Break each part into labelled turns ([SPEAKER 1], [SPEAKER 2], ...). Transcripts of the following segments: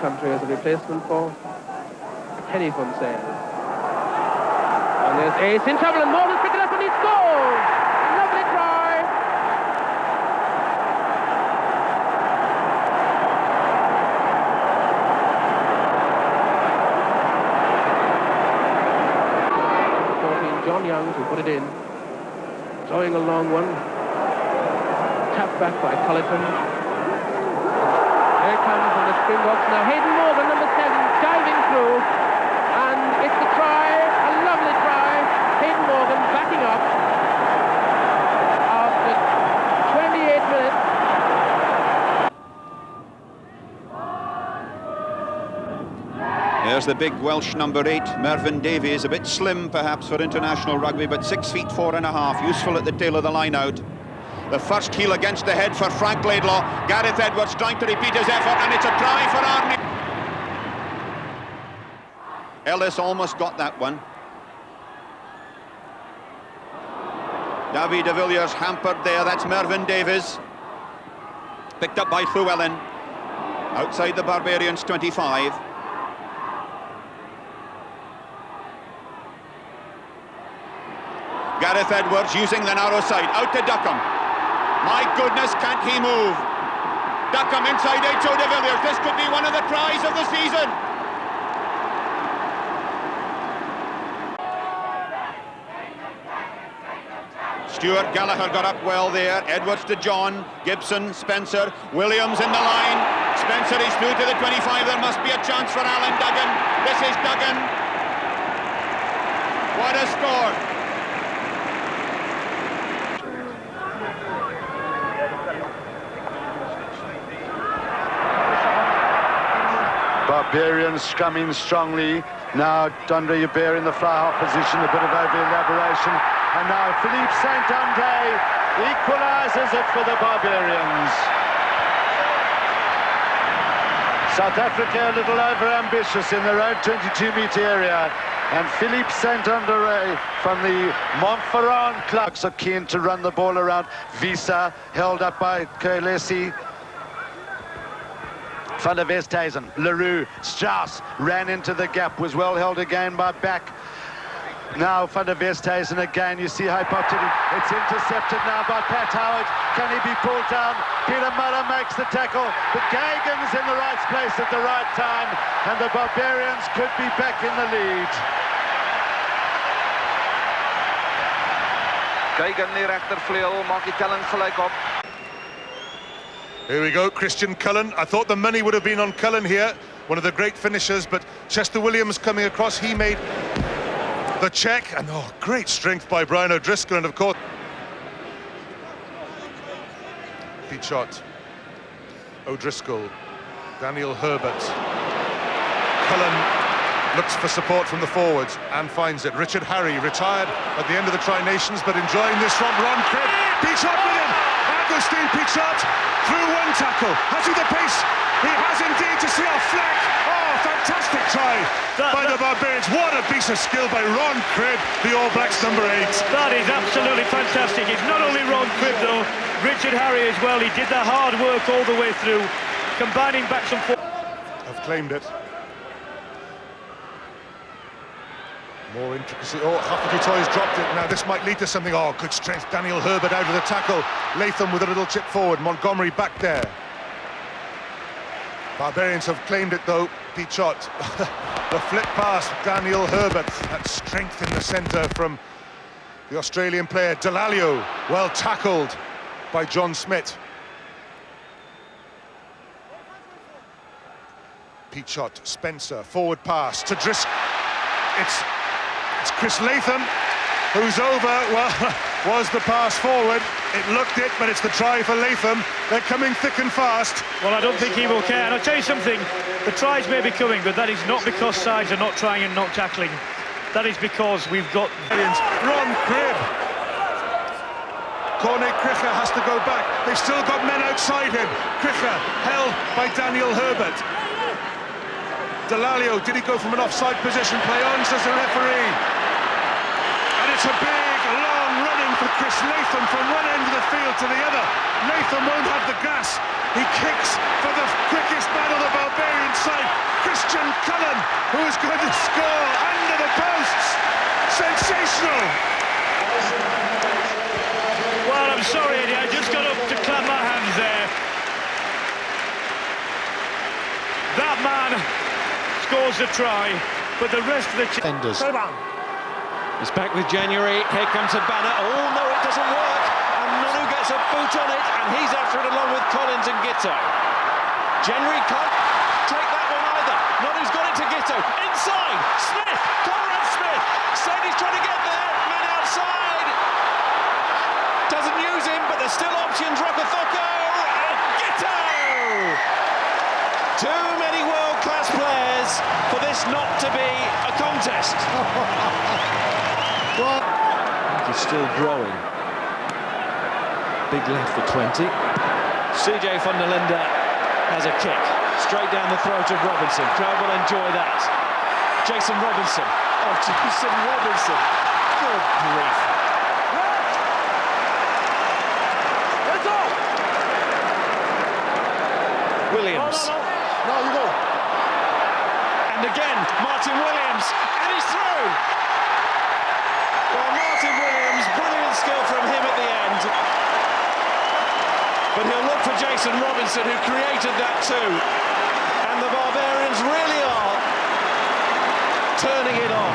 [SPEAKER 1] country as a replacement for Kenny Fonsaine. And there's Ace in trouble, and Morgan's picked it up and he scores! Lovely try! John Young to put it in. Throwing a long one. Tapped back by Cullerton. Here comes from the Springboks now. Hayden Morgan, number 7, diving through. And it's a try, a lovely try. Hayden Morgan backing up after 28 minutes.
[SPEAKER 2] There's the big Welsh number 8, Mervyn Davies, a bit slim perhaps for international rugby, but 6 feet 4.5, useful at the tail of the line out. The first heel against the head for Frank Laidlaw. Gareth Edwards trying to repeat his effort, and it's a try for Arnie. Ellis almost got that one. Davy de Villiers hampered there, that's Mervyn Davies. Picked up by Llewellyn. Outside the Barbarians 25. Gareth Edwards using the narrow side, out to Duckham. My goodness, can't he move? Duckham inside H.O. de Villiers. This could be one of the tries of the season. Stuart Gallagher got up well there. Edwards to John, Gibson, Spencer, Williams in the line. Spencer is through to the 25. There must be a chance for Alan Duggan. This is Duggan. What a score.
[SPEAKER 3] Barbarians scrumming strongly. Now Andre Hubert in the fly-half position, a bit of over-elaboration. And now Philippe Saint-André equalises it for the Barbarians. South Africa a little over-ambitious in their own 22-metre area. And Philippe Saint-André from the Montferrand clubs are keen to run the ball around. Visa held up by Koelesi. Van der Westhuizen, Leroux, Strauss ran into the gap, was well held again by Back. Now Van der Westhuizen again, you see how he popped it in. It's intercepted now by Pat Howard. Can he be pulled down? Peter Muller makes the tackle, but Gagan's in the right place at the right time, and the Barbarians could be back in the lead.
[SPEAKER 4] Gagan die rechtervleugel, maak die telling gelijk op.
[SPEAKER 5] Here we go, Christian Cullen. I thought the money would have been on Cullen here, one of the great finishers, but Chester Williams coming across, he made the check, and oh, great strength by Brian O'Driscoll, and of course Pete Shot, O'Driscoll, Daniel Herbert. Cullen looks for support from the forwards and finds it. Richard Harry retired at the end of the Tri-Nations, but enjoying this from Ron Cribb. Pete Shot with him. Agustin Pichot through one tackle. Has he the pace? He has indeed, to see a fleck. Oh, fantastic try by the Barbarians. What a piece of skill by Ron Cribb, the All Blacks number 8.
[SPEAKER 6] That is absolutely fantastic. It's not only Ron Cribb though, Richard Harry as well. He did the hard work all the way through, combining backs and forwards.
[SPEAKER 5] I've claimed it. More intricacy. Oh, Hafidi Toy's dropped it. Now this might lead to something. Oh, good strength. Daniel Herbert out of the tackle. Latham with a little chip forward. Montgomery back there. Barbarians have claimed it though. Pete Shot. The flip pass. Daniel Herbert. That strength in the centre from the Australian player. Delalio. Well tackled by John Smith. Pete Shot. Spencer. Forward pass to Driscoll. It's Chris Latham who's over. Well, was the pass forward. It looked it, but it's the try for Latham. They're coming thick and fast.
[SPEAKER 6] Well, I don't think he will care. And I'll tell you something, the tries may be coming, but that is not because sides are not trying and not tackling. That is because we've got...
[SPEAKER 5] Ron Cribb. Corne Cricher has to go back. They've still got men outside him. Cricher held by Daniel Herbert. Delalio, did he go from an offside position? Play on, says the referee. And it's a big, long run-in for Chris Latham from one end of the field to the other. Latham won't have the gas. He kicks for the quickest man on the Barbarian side, Christian Cullen, who is going to score under the posts. Sensational!
[SPEAKER 6] Well, I'm sorry, Eddie, I just got up to clap my hands there. That man scores the try, but the rest of the
[SPEAKER 7] defenders. It's back with January. Here comes a banner. Oh no, it doesn't work. And Nonu gets a boot on it, and he's after it along with Collins and Gitto. January can't take that one either. Nonu's got it to Gitto. Inside, Smith, Conrad Smith. Sadie's trying to get there. Man outside. Doesn't use him, but there's still options. Rokothoko and Gitto. Too many world-class players for this not to be a contest. Well, he's still growing. Big left for 20. CJ van der Linde has a kick straight down the throat of Robinson. Crowd will enjoy that. Jason Robinson. Oh, Jason Robinson. Good grief. Williams.
[SPEAKER 5] No, you go.
[SPEAKER 7] And again, Martin Williams, and he's through! Well, Martin Williams, brilliant skill from him at the end. But he'll look for Jason Robinson, who created that too. And the Barbarians really are turning it on.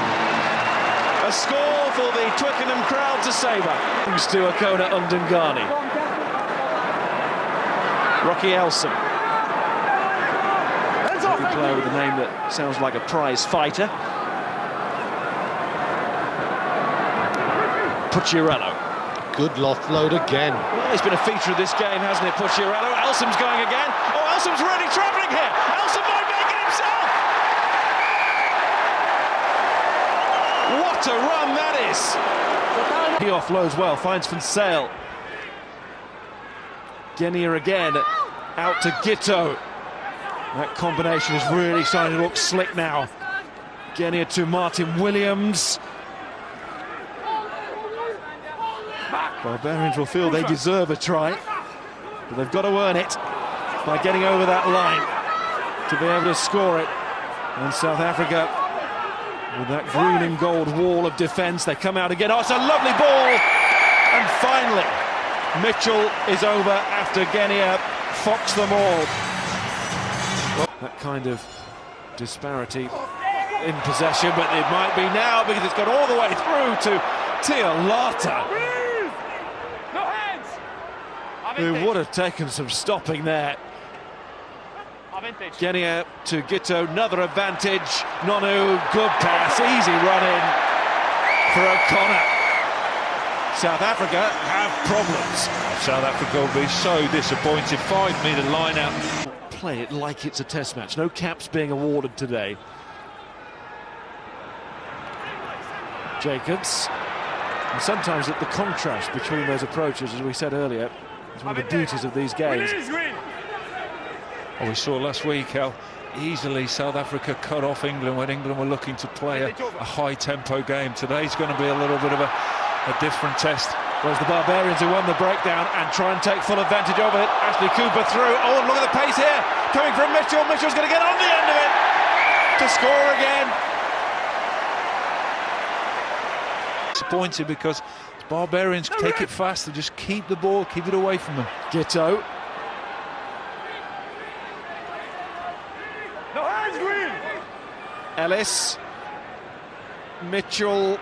[SPEAKER 7] A score for the Twickenham crowd to savour. Thanks to Akona Undungani. Rocky Elsom. Player with a name that sounds like a prize fighter. Pucciarello.
[SPEAKER 8] Good offload again.
[SPEAKER 7] Well, he's been a feature of this game, hasn't it, Pucciarello? Elsom's going again. Oh, Elsom's really travelling here. Elsom might make it himself. What a run that is. He offloads well, finds Van Sale. Genia again, out to Gitto. That combination is really starting to look slick now. Genia to Martin Williams. Barbarians will feel they deserve a try, but they've got to earn it by getting over that line to be able to score it. And South Africa, with that green and gold wall of defence, they come out again. Oh, it's a lovely ball! And finally, Mitchell is over after Genia foxed them all. That kind of disparity in possession, but it might be now because it's got all the way through to Tialata, who would have taken some stopping there. Genia to Gitto, another advantage. Nonu, good pass, easy run in for O'Connor. South Africa have problems.
[SPEAKER 9] South Africa will be so disappointed. 5-metre line out.
[SPEAKER 7] Play it like it's a test match. No caps being awarded today. Jacobs. And sometimes the contrast between those approaches, as we said earlier, is one of the beauties of these games.
[SPEAKER 9] Oh, we saw last week how easily South Africa cut off England when England were looking to play a high-tempo game. Today's going to be a little bit of a different test.
[SPEAKER 7] Whereas the Barbarians who won the breakdown and try and take full advantage of it. Ashley Cooper through. Oh, and look at the pace here. Coming from Mitchell. Mitchell's going to get on the end of it to score again.
[SPEAKER 9] Disappointed because Barbarians take it fast and just keep the ball, keep it away from them.
[SPEAKER 7] Gitto.
[SPEAKER 5] No hands, Green.
[SPEAKER 7] Ellis. Mitchell.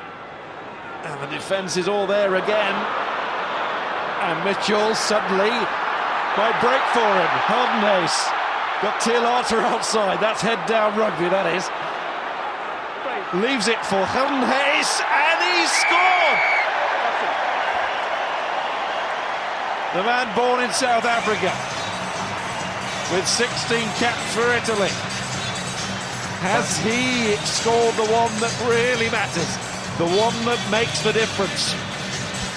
[SPEAKER 7] And the defence is all there again. And Mitchell suddenly might break for him. Holdenhace got Tialata outside. That's head down rugby, that is. Leaves it for Holdenhace, and he's scored! The man born in South Africa, with 16 caps for Italy. Has he scored the one that really matters? The one that makes the difference.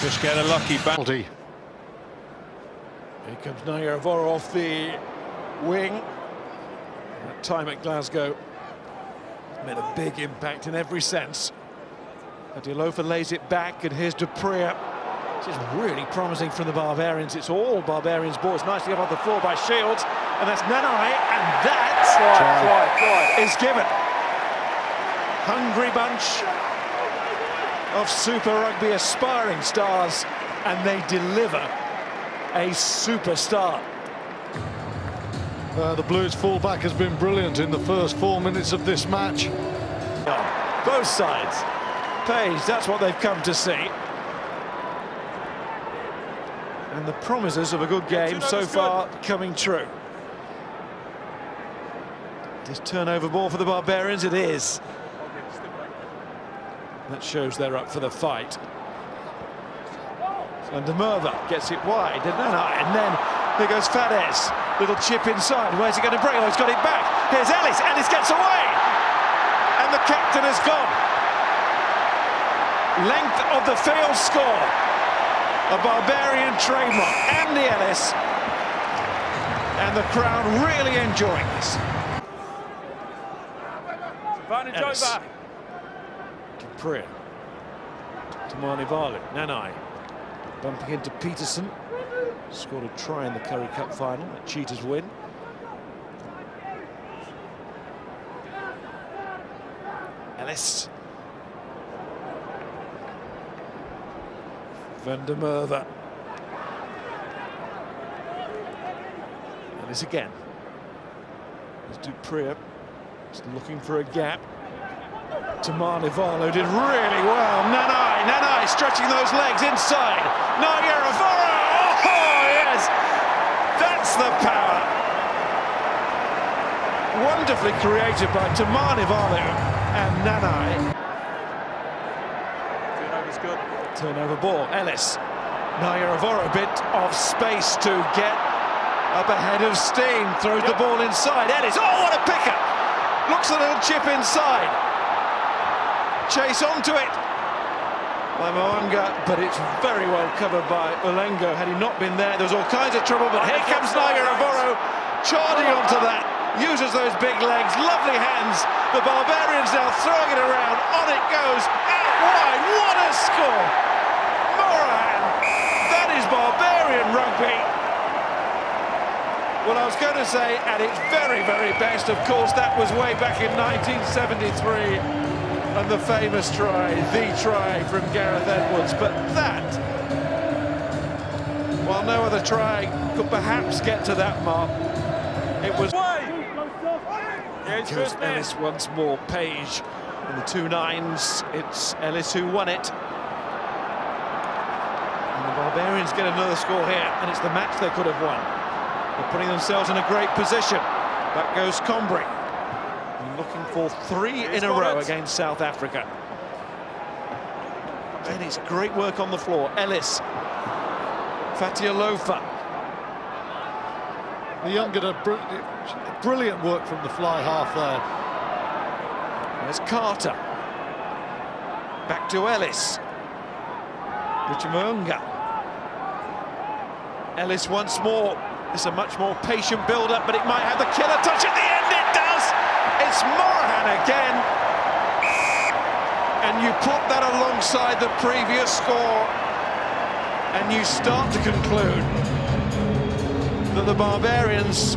[SPEAKER 9] Just get a lucky
[SPEAKER 8] Penalty.
[SPEAKER 7] Here comes Nayarvoro off the wing. That time at Glasgow made a big impact in every sense. Adiolofa lays it back, and here's Dupree. This is really promising from the Barbarians. It's all Barbarians' ball. It's nicely up on the floor by Shields, and that's Nanai, and that is given. Hungry bunch of Super Rugby aspiring stars, and they deliver a superstar.
[SPEAKER 8] The Blues fullback has been brilliant in the first 4 minutes of this match.
[SPEAKER 7] Both sides. Page, that's what they've come to see. And the promises of a good game so far coming true. This turnover ball for the Barbarians, it is. That shows they're up for the fight. And Merva gets it wide, and then here goes Fades. Little chip inside. Where's he going to bring? Oh, he's got it back. Here's Ellis. Ellis gets away, and the captain has gone. Length of the field score. A Barbarian trademark. Andy Ellis, and the crowd really enjoying this. Ellis. Dupree. Tamani Valu. Nanai. Bumping into Peterson. Scored a try in the Currie Cup final. A Cheetahs win. Ellis. Van der Merwe. Ellis again. There's Dupree. Just looking for a gap. Tamani Valu did really well. Nanai stretching those legs inside. Naiyaravoro. Oh, yes! That's the power. Wonderfully created by Tamani Valu and Nanai. Turnover's good. Turnover ball. Ellis. Naiyaravoro, a bit of space to get up ahead of steam. Throws the ball inside. Ellis. Oh, what a picker! Looks a little chip inside. Chase onto it by Moanga, but it's very well covered by Ulengo. Had he not been there was all kinds of trouble, but here comes Naiyaravoro charging onto that, uses those big legs, lovely hands. The Barbarians now throwing it around, on it goes, out wide, what a score! Morahan, that is Barbarian rugby. Well, I was going to say at its very, very best, of course, that was way back in 1973. And the famous try, the try from Gareth Edwards. But that, while no other try could perhaps get to that mark, it was... Here's Ellis once more. Page in the 2-9s. It's Ellis who won it. And the Barbarians get another score here, and it's the match they could have won. They're putting themselves in a great position. Back goes Combry. Looking for 3 in a row against South Africa. And it's great work on the floor. Ellis. Fatialofa.
[SPEAKER 8] The younger, brilliant work from the fly half there.
[SPEAKER 7] There's Carter. Back to Ellis. Richimunga. Ellis once more. It's a much more patient build-up, but it might have the killer touch at the end. It does! It's Morahan again. And you put that alongside the previous score, and you start to conclude that the Barbarians...